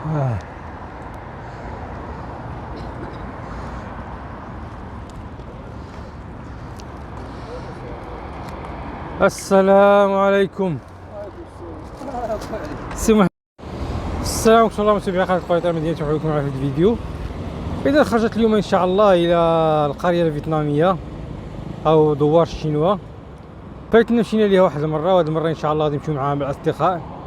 آه. السلام عليكم. السلام ورحمة الله متابعي قناة قويطة المدينة، مرحبا بكم معنا في الفيديو. إذا خرجت اليوم إن شاء الله إلى القرية الفيتنامية أو دوار الشينوا، بغيت مشينا ليها واحد المرة، وهاد المرة إن شاء الله غادي نمشيو مع الأصدقاء.